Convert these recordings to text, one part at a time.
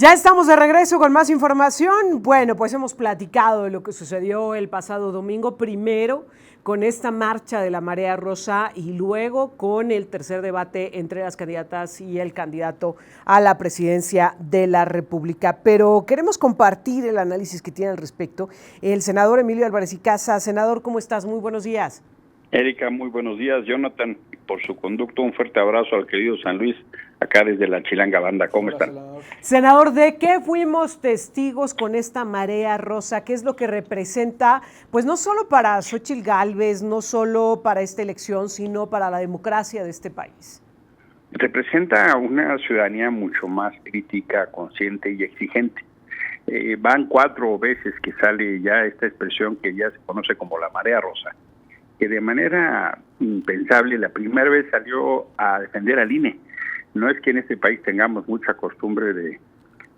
Ya estamos de regreso con más información. Bueno, pues hemos platicado de lo que sucedió el pasado domingo, primero con esta marcha de la Marea Rosa y luego con el tercer debate entre las candidatas y el candidato a la presidencia de la República. Pero queremos compartir el análisis que tiene al respecto el senador Emilio Álvarez y Casa. Senador, ¿cómo estás? Muy buenos días. Erika, muy buenos días. Jonathan, por su conducto, un fuerte abrazo al querido San Luis, acá desde la Chilanga Banda. ¿Cómo están? Senador, ¿de qué fuimos testigos con esta Marea Rosa? ¿Qué es lo que representa, pues no solo para Xóchitl Gálvez, no solo para esta elección, sino para la democracia de este país? Representa una ciudadanía mucho más crítica, consciente y exigente. Van 4 veces que sale ya esta expresión que ya se conoce como la Marea Rosa, que de manera impensable la primera vez salió a defender al INE. No es que en este país tengamos mucha costumbre de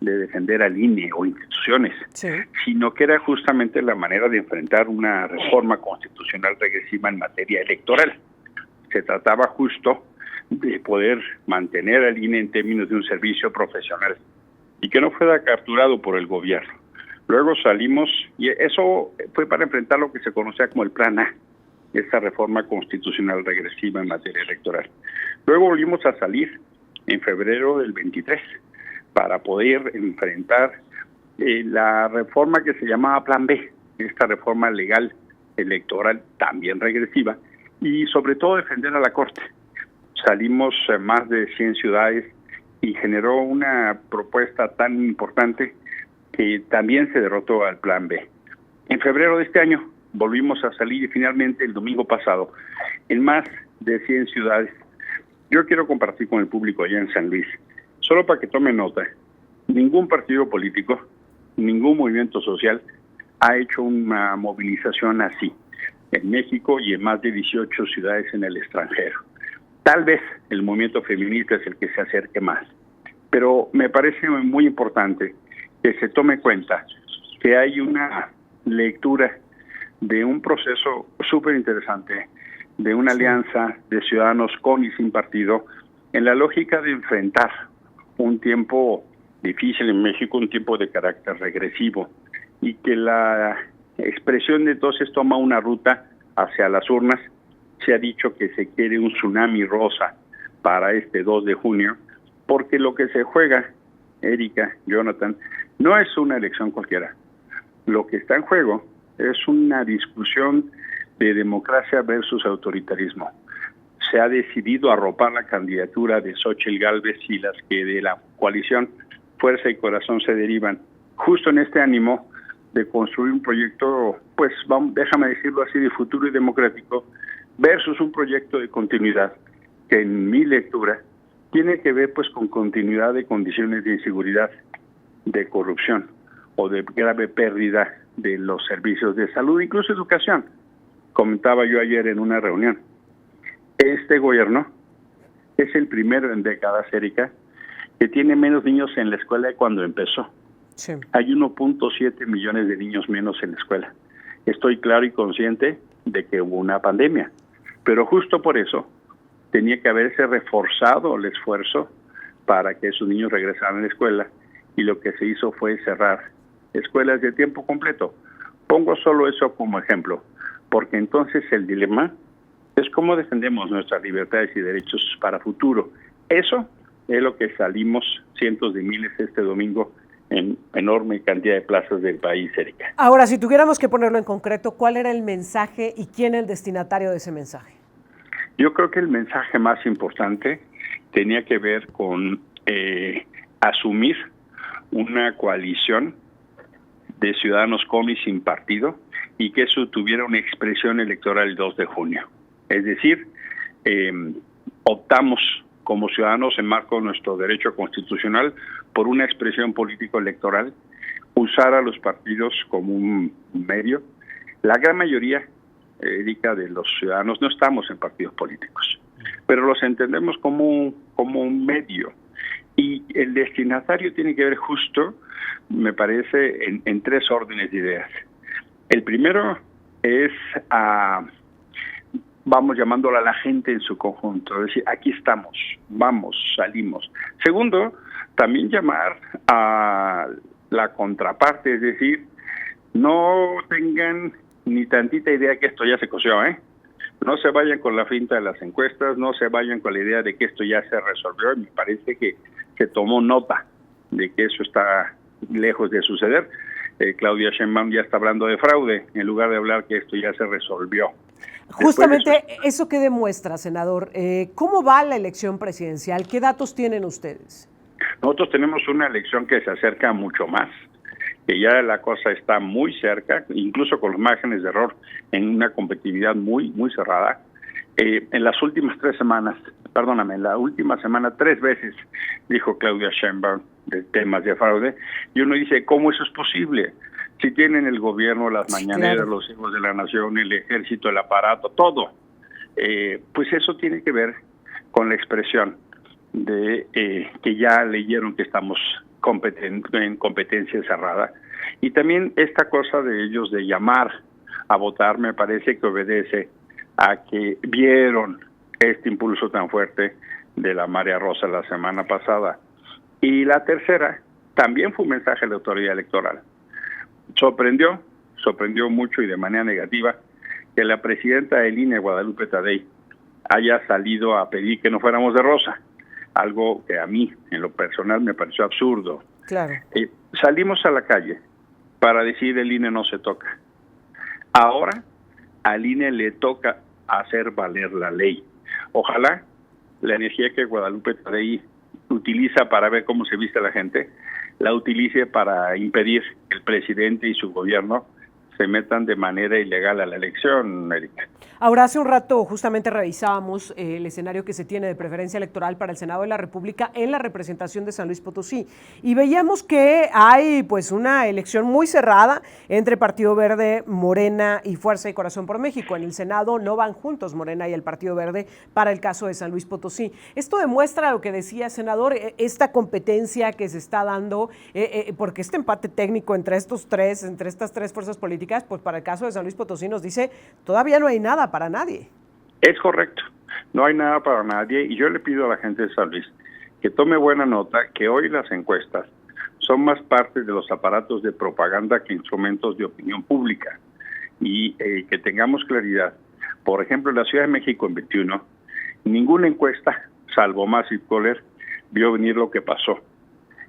defender al INE o instituciones, sí, sino que era justamente la manera de enfrentar una reforma constitucional regresiva en materia electoral. Se trataba justo de poder mantener al INE en términos de un servicio profesional y que no fuera capturado por el gobierno. Luego salimos, y eso fue para enfrentar lo que se conocía como el Plan A, esta reforma constitucional regresiva en materia electoral. Luego volvimos a salir en febrero del 23 para poder enfrentar la reforma que se llamaba Plan B, esta reforma legal electoral también regresiva, y sobre todo defender a la Corte. Salimos a más de 100 ciudades y generó una propuesta tan importante que también se derrotó al Plan B. En febrero de este año volvimos a salir y finalmente el domingo pasado en más de 100 ciudades. Yo quiero compartir con el público allá en San Luis, solo para que tomen nota, ningún partido político, ningún movimiento social ha hecho una movilización así en México y en más de 18 ciudades en el extranjero. Tal vez el movimiento feminista es el que se acerque más, pero me parece muy importante que se tome cuenta que hay una lectura de un proceso súper interesante, de una alianza de ciudadanos con y sin partido, en la lógica de enfrentar un tiempo difícil en México, un tiempo de carácter regresivo, y que la expresión de entonces toma una ruta hacia las urnas. Se ha dicho que se quiere un tsunami rosa para este 2 de junio, porque lo que se juega, Erika, Jonathan, no es una elección cualquiera. Lo que está en juego es una discusión de democracia versus autoritarismo. Se ha decidido arropar la candidatura de Xóchitl Gálvez y las que de la coalición Fuerza y Corazón se derivan, justo en este ánimo de construir un proyecto, pues déjame decirlo así, de futuro y democrático, versus un proyecto de continuidad, que en mi lectura tiene que ver pues con continuidad de condiciones de inseguridad, de corrupción o de grave pérdida de los servicios de salud, incluso educación. Comentaba yo ayer en una reunión, este gobierno es el primero en décadas, Erika, que tiene menos niños en la escuela de cuando empezó. Sí. Hay 1.7 millones de niños menos en la escuela. Estoy claro y consciente de que hubo una pandemia, pero justo por eso tenía que haberse reforzado el esfuerzo para que esos niños regresaran a la escuela, y lo que se hizo fue cerrar escuelas de tiempo completo. Pongo solo eso como ejemplo, porque entonces el dilema es cómo defendemos nuestras libertades y derechos para futuro. Eso es lo que salimos cientos de miles este domingo en enorme cantidad de plazas del país, Erika. Ahora, si tuviéramos que ponerlo en concreto, ¿cuál era el mensaje y quién el destinatario de ese mensaje? Yo creo que el mensaje más importante tenía que ver con asumir una coalición de ciudadanos con y sin partido, y que eso tuviera una expresión electoral el 2 de junio. Es decir, optamos como ciudadanos en marco de nuestro derecho constitucional por una expresión político-electoral, usar a los partidos como un medio. La gran mayoría, Erika, de los ciudadanos no estamos en partidos políticos, pero los entendemos como un medio. Y el destinatario tiene que ver justo, me parece, en 3 órdenes de ideas. El primero es vamos llamándola a la gente en su conjunto, es decir, aquí estamos, vamos, salimos. Segundo, también llamar a la contraparte, es decir, no tengan ni tantita idea que esto ya se coció, ¿eh? No se vayan con la finta de las encuestas, no se vayan con la idea de que esto ya se resolvió. Me parece que se tomó nota de que eso está lejos de suceder. Claudia Sheinbaum ya está hablando de fraude en lugar de hablar que esto ya se resolvió. Justamente eso que demuestra, senador. ¿Cómo va la elección presidencial? ¿Qué datos tienen ustedes? Nosotros tenemos una elección que se acerca mucho más, que ya la cosa está muy cerca, incluso con los márgenes de error en una competitividad muy cerrada. En las últimas 3 semanas, en la última semana 3 veces dijo Claudia Sheinbaum de temas de fraude, y uno dice, ¿cómo eso es posible? Si tienen el gobierno, las mañaneras, claro, los hijos de la nación, el ejército, el aparato, todo. Pues eso tiene que ver con la expresión de que ya leyeron que estamos en competencia cerrada. Y también esta cosa de ellos de llamar a votar me parece que obedece a que vieron este impulso tan fuerte de la marea rosa la semana pasada. Y la tercera también fue un mensaje a la autoridad electoral. Sorprendió mucho y de manera negativa que la presidenta del INE, Guadalupe Tadei, haya salido a pedir que no fuéramos de rosa, algo que a mí, en lo personal, me pareció absurdo. Claro. Salimos a la calle para decir el INE no se toca. Ahora al INE le toca hacer valer la ley. Ojalá la energía que Guadalupe Tadei utiliza para ver cómo se viste la gente, la utilice para impedir que el presidente y su gobierno se metan de manera ilegal a la elección, Erika. Ahora, hace un rato justamente revisábamos el escenario que se tiene de preferencia electoral para el Senado de la República en la representación de San Luis Potosí y veíamos que hay pues una elección muy cerrada entre Partido Verde, Morena y Fuerza y Corazón por México. En el Senado no van juntos Morena y el Partido Verde para el caso de San Luis Potosí. Esto demuestra lo que decía, senador, esta competencia que se está dando, porque este empate técnico entre estas 3 fuerzas políticas, pues para el caso de San Luis Potosí nos dice, todavía no hay nada para nadie. Es correcto, no hay nada para nadie y yo le pido a la gente de San Luis que tome buena nota que hoy las encuestas son más parte de los aparatos de propaganda que instrumentos de opinión pública y que tengamos claridad. Por ejemplo, en la Ciudad de México en 21, ninguna encuesta, salvo Massive Caller, vio venir lo que pasó.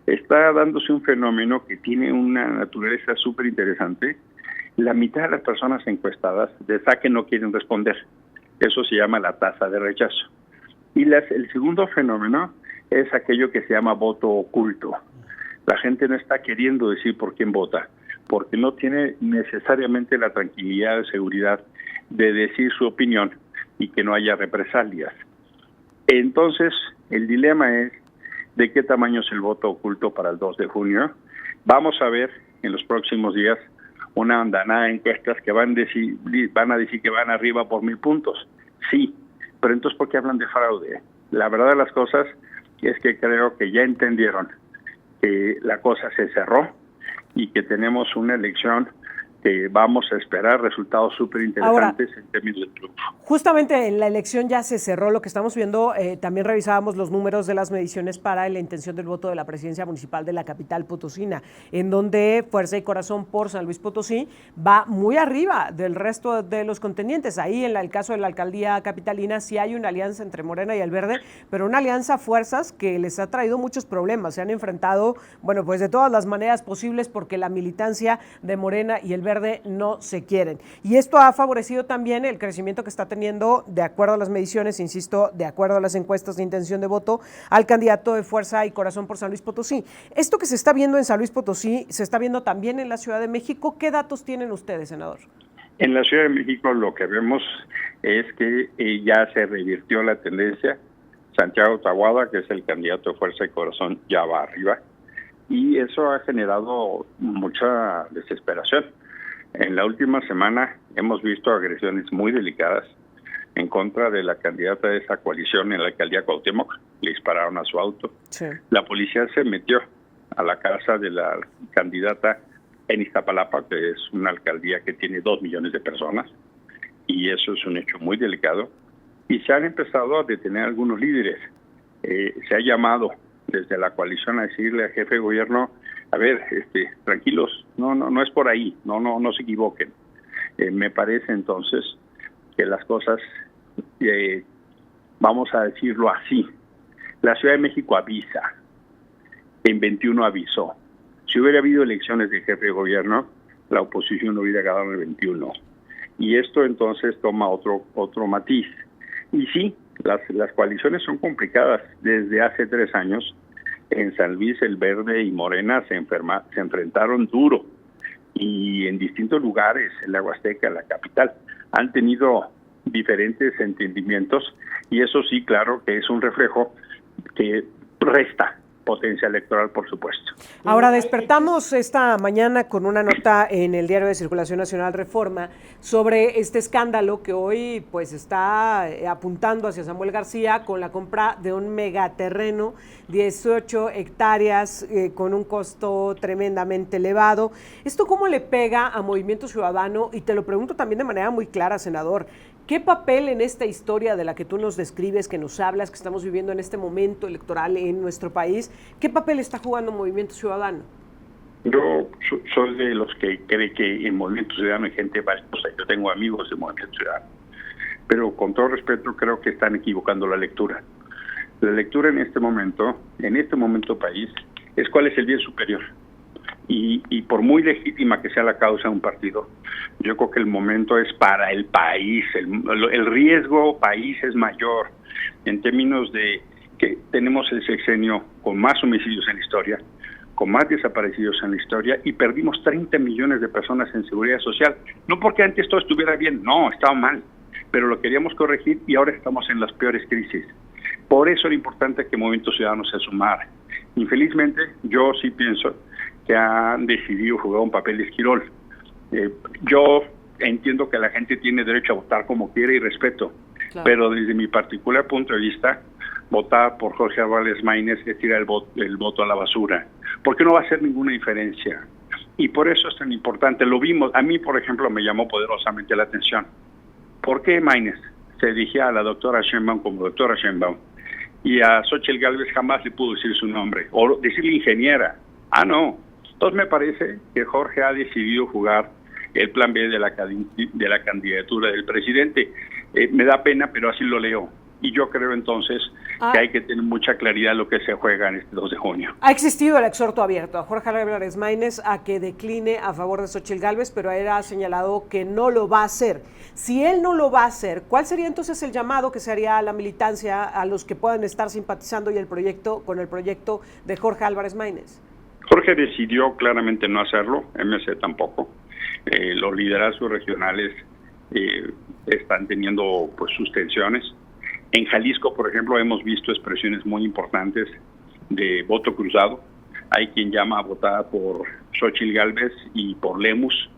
Está dándose un fenómeno que tiene una naturaleza súper interesante. La mitad de las personas encuestadas de saque no quieren responder. Eso se llama la tasa de rechazo. Y el segundo fenómeno es aquello que se llama voto oculto. La gente no está queriendo decir por quién vota, porque no tiene necesariamente la tranquilidad de seguridad de decir su opinión y que no haya represalias. Entonces, el dilema es de qué tamaño es el voto oculto para el 2 de junio. Vamos a ver en los próximos días una andanada de encuestas que van a decir que van arriba por 1,000 puntos. Sí, pero entonces ¿por qué hablan de fraude? La verdad de las cosas es que creo que ya entendieron que la cosa se cerró y que tenemos una elección que vamos a esperar resultados súper interesantes en términos de triunfo. Justamente en la elección ya se cerró lo que estamos viendo, también revisábamos los números de las mediciones para la intención del voto de la presidencia municipal de la capital potosina, en donde Fuerza y Corazón por San Luis Potosí va muy arriba del resto de los contendientes. Ahí en el caso de la alcaldía capitalina sí hay una alianza entre Morena y el Verde, pero una alianza a fuerzas que les ha traído muchos problemas. Se han enfrentado, bueno, pues de todas las maneras posibles porque la militancia de Morena y el Verde no se quieren. Y esto ha favorecido también el crecimiento que está teniendo, de acuerdo a las mediciones, insisto, de acuerdo a las encuestas de intención de voto, al candidato de Fuerza y Corazón por San Luis Potosí. Esto que se está viendo en San Luis Potosí, se está viendo también en la Ciudad de México. ¿Qué datos tienen ustedes, senador? En la Ciudad de México lo que vemos es que ya se revirtió la tendencia. Santiago Taboada, que es el candidato de Fuerza y Corazón, ya va arriba. Y eso ha generado mucha desesperación. En la última semana hemos visto agresiones muy delicadas en contra de la candidata de esa coalición en la alcaldía Cuauhtémoc. Le dispararon a su auto. Sí. La policía se metió a la casa de la candidata en Iztapalapa, que es una alcaldía que tiene 2 millones de personas, y eso es un hecho muy delicado, y se han empezado a detener algunos líderes. Se ha llamado desde la coalición a decirle al jefe de gobierno, a ver, tranquilos, no es por ahí, no se equivoquen. Me parece entonces que las cosas, vamos a decirlo así, la Ciudad de México avisa, en 21 avisó. Si hubiera habido elecciones de jefe de gobierno, la oposición hubiera ganado en el 21. Y esto entonces toma otro matiz. Y sí, las coaliciones son complicadas. Desde hace 3 años, en San Luis, El Verde y Morena se enfrentaron duro. Y en distintos lugares, en la Huasteca, en la capital, han tenido diferentes entendimientos. Y eso sí, claro, que es un reflejo que resta potencia electoral, por supuesto. Ahora, despertamos esta mañana con una nota en el Diario de Circulación Nacional Reforma sobre este escándalo que hoy pues está apuntando hacia Samuel García con la compra de un megaterreno, 18 hectáreas con un costo tremendamente elevado. ¿Esto cómo le pega a Movimiento Ciudadano? Y te lo pregunto también de manera muy clara, senador. ¿Qué papel en esta historia de la que tú nos describes, que nos hablas, que estamos viviendo en este momento electoral en nuestro país, qué papel está jugando Movimiento Ciudadano? Yo soy de los que cree que en Movimiento Ciudadano hay gente valiosa. Yo tengo amigos de Movimiento Ciudadano. Pero con todo respeto creo que están equivocando la lectura. La lectura en este momento país, es cuál es el bien superior. Y por muy legítima que sea la causa de un partido, yo creo que el momento es para el país. El riesgo país es mayor en términos de que tenemos el sexenio con más homicidios en la historia, con más desaparecidos en la historia, y perdimos 30 millones de personas en seguridad social. No porque antes todo estuviera bien, no, estaba mal, pero lo queríamos corregir y ahora estamos en las peores crisis. Por eso era importante que Movimiento Ciudadano se sumara. Infelizmente, yo sí pienso que han decidido jugar un papel de esquirol. Yo entiendo que la gente tiene derecho a votar como quiere y respeto, claro, pero desde mi particular punto de vista, votar por Jorge Álvarez Maínez es tirar el voto a la basura, porque no va a hacer ninguna diferencia. Y por eso es tan importante. Lo vimos, a mí, por ejemplo, me llamó poderosamente la atención. ¿Por qué Maínez se dirigía a la doctora Sheinbaum como doctora Sheinbaum? Y a Xóchitl Gálvez jamás le pudo decir su nombre, o decirle ingeniera. No. Entonces me parece que Jorge ha decidido jugar el plan B de la candidatura del presidente. Me da pena, pero así lo leo. Y yo creo entonces que hay que tener mucha claridad en lo que se juega en este 2 de junio. Ha existido el exhorto abierto a Jorge Álvarez Maínez a que decline a favor de Xóchitl Gálvez, pero él ha señalado que no lo va a hacer. Si él no lo va a hacer, ¿cuál sería entonces el llamado que se haría a la militancia, a los que puedan estar simpatizando con el proyecto de Jorge Álvarez Maínez? Jorge decidió claramente no hacerlo, MC tampoco. Los liderazgos regionales están teniendo pues sus tensiones. En Jalisco, por ejemplo, hemos visto expresiones muy importantes de voto cruzado. Hay quien llama a votar por Xóchitl Gálvez y por Lemus,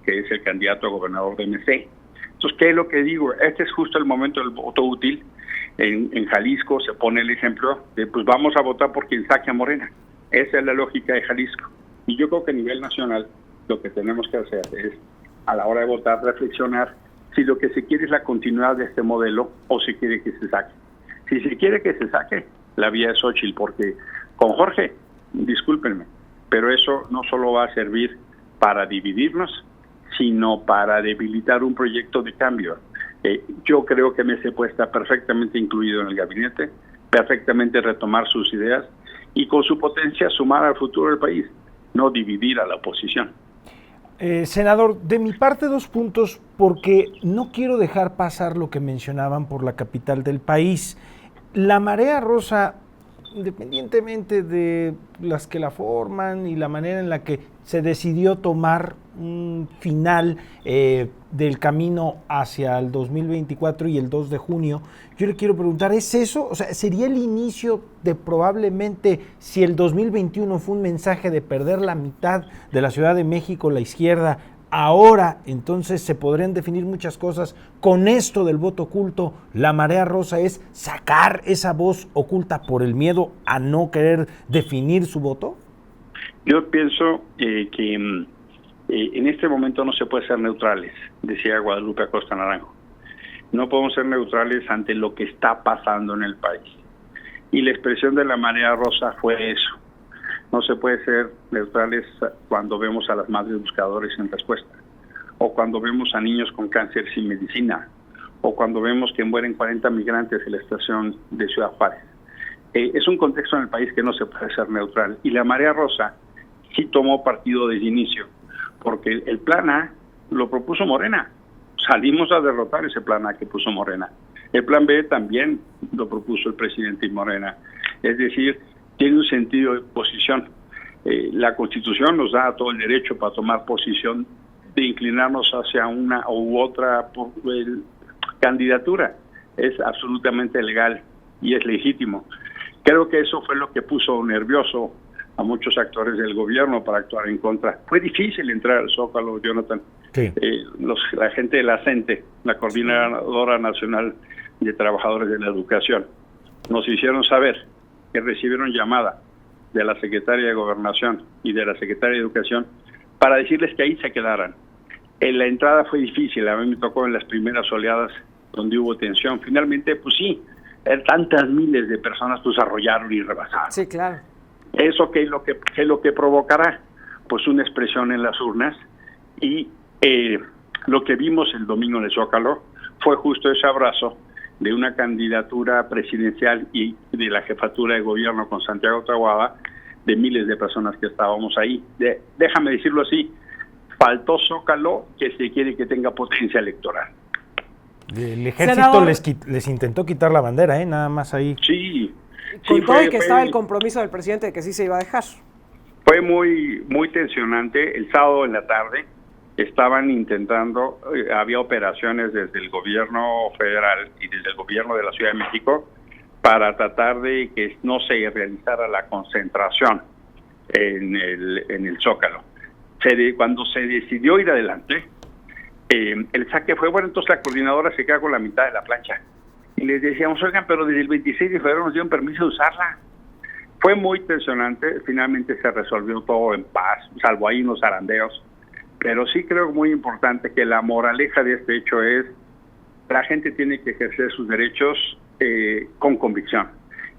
que es el candidato a gobernador de MC. Entonces, ¿qué es lo que digo? Este es justo el momento del voto útil. En Jalisco se pone el ejemplo de, pues vamos a votar por quien saque a Morena. Esa es la lógica de Jalisco. Y yo creo que a nivel nacional lo que tenemos que hacer es, a la hora de votar, reflexionar si lo que se quiere es la continuidad de este modelo o se quiere que se saque. Si se quiere que se saque, la vía es Xóchitl, porque con Jorge, discúlpenme, pero eso no solo va a servir para dividirnos, sino para debilitar un proyecto de cambio. Yo creo que MC puede estar perfectamente incluido en el gabinete, perfectamente retomar sus ideas y con su potencia sumar al futuro del país, no dividir a la oposición. Senador, de mi parte 2 puntos, porque no quiero dejar pasar lo que mencionaban por la capital del país. La Marea Rosa, independientemente de las que la forman y la manera en la que se decidió tomar un final del camino hacia el 2024 y el 2 de junio, yo le quiero preguntar, ¿es eso? O sea, ¿sería el inicio de probablemente, si el 2021 fue un mensaje de perder la mitad de la Ciudad de México, la izquierda, ahora entonces se podrían definir muchas cosas con esto del voto oculto? La Marea Rosa es sacar esa voz oculta por el miedo a no querer definir su voto. Yo pienso que en este momento no se puede ser neutrales, decía Guadalupe Acosta Naranjo. no podemos ser neutrales ante lo que está pasando en el país. Y la expresión de la marea rosa fue eso. No se puede ser neutrales cuando vemos a las madres buscadores sin respuesta, o cuando vemos a niños con cáncer sin medicina, o cuando vemos que mueren 40 migrantes en la estación de Ciudad Juárez. Es un contexto en el país que no se puede ser neutral. Y la marea rosa sí tomó partido desde inicio, porque el plan A lo propuso Morena. Salimos a derrotar ese plan A que puso Morena. El plan B también lo propuso el presidente y Morena. Es decir, tiene un sentido de posición. La Constitución nos da todo el derecho para tomar posición de inclinarnos hacia una u otra candidatura. Es absolutamente legal y es legítimo. Creo que eso fue lo que puso nervioso a muchos actores del gobierno para actuar en contra. Fue difícil entrar al Zócalo, Jonathan. Sí. La gente de la CENTE, la Coordinadora Nacional de Trabajadores de la Educación, nos hicieron saber que recibieron llamada de la Secretaria de Gobernación y de la Secretaria de Educación para decirles que ahí se quedaran. La entrada fue difícil, a mí me tocó en las primeras oleadas donde hubo tensión. Finalmente, pues sí, tantas miles de personas pues arrollaron y rebasaron. Sí, claro. ¿Eso qué es lo que provocará? Pues una expresión en las urnas, y lo que vimos el domingo en el Zócalo fue justo ese abrazo de una candidatura presidencial y de la jefatura de gobierno con Santiago Taboada, de miles de personas que estábamos ahí. Déjame decirlo así, faltó Zócalo que se quiere que tenga potencia electoral. El ejército les intentó quitar la bandera, nada más ahí. Sí. Con todo y que estaba el compromiso del presidente de que sí se iba a dejar. Fue muy tensionante. El sábado en la tarde estaban intentando, había operaciones desde el gobierno federal y desde el gobierno de la Ciudad de México para tratar de que no se realizara la concentración en el Zócalo. Cuando se decidió ir adelante, el saque fue, bueno, entonces la coordinadora se queda con la mitad de la plancha. Y les decíamos, oigan, pero desde el 26 de febrero nos dieron permiso de usarla. Fue muy tensionante, finalmente se resolvió todo en paz, salvo ahí unos zarandeos. Pero sí creo muy importante que la moraleja de este hecho es la gente tiene que ejercer sus derechos con convicción.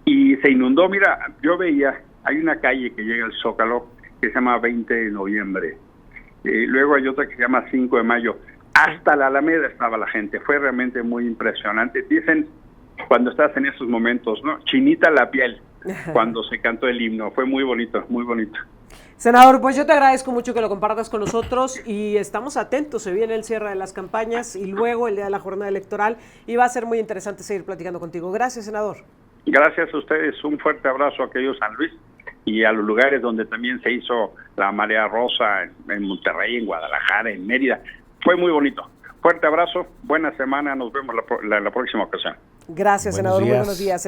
Y se inundó, mira, yo veía, hay una calle que llega al Zócalo que se llama 20 de noviembre. Luego hay otra que se llama 5 de mayo. Hasta la Alameda estaba la gente, fue realmente muy impresionante. Dicen, cuando estás en esos momentos, ¿no? Chinita la piel, cuando se cantó el himno, fue muy bonito, muy bonito. Senador, pues yo te agradezco mucho que lo compartas con nosotros y estamos atentos, se viene el cierre de las campañas y luego el día de la jornada electoral y va a ser muy interesante seguir platicando contigo. Gracias, senador. Gracias a ustedes, un fuerte abrazo a aquellos San Luis y a los lugares donde también se hizo la marea rosa, en Monterrey, en Guadalajara, en Mérida. Fue muy bonito. Fuerte abrazo, buena semana, nos vemos la próxima ocasión. Gracias, senador. Muy buenos días.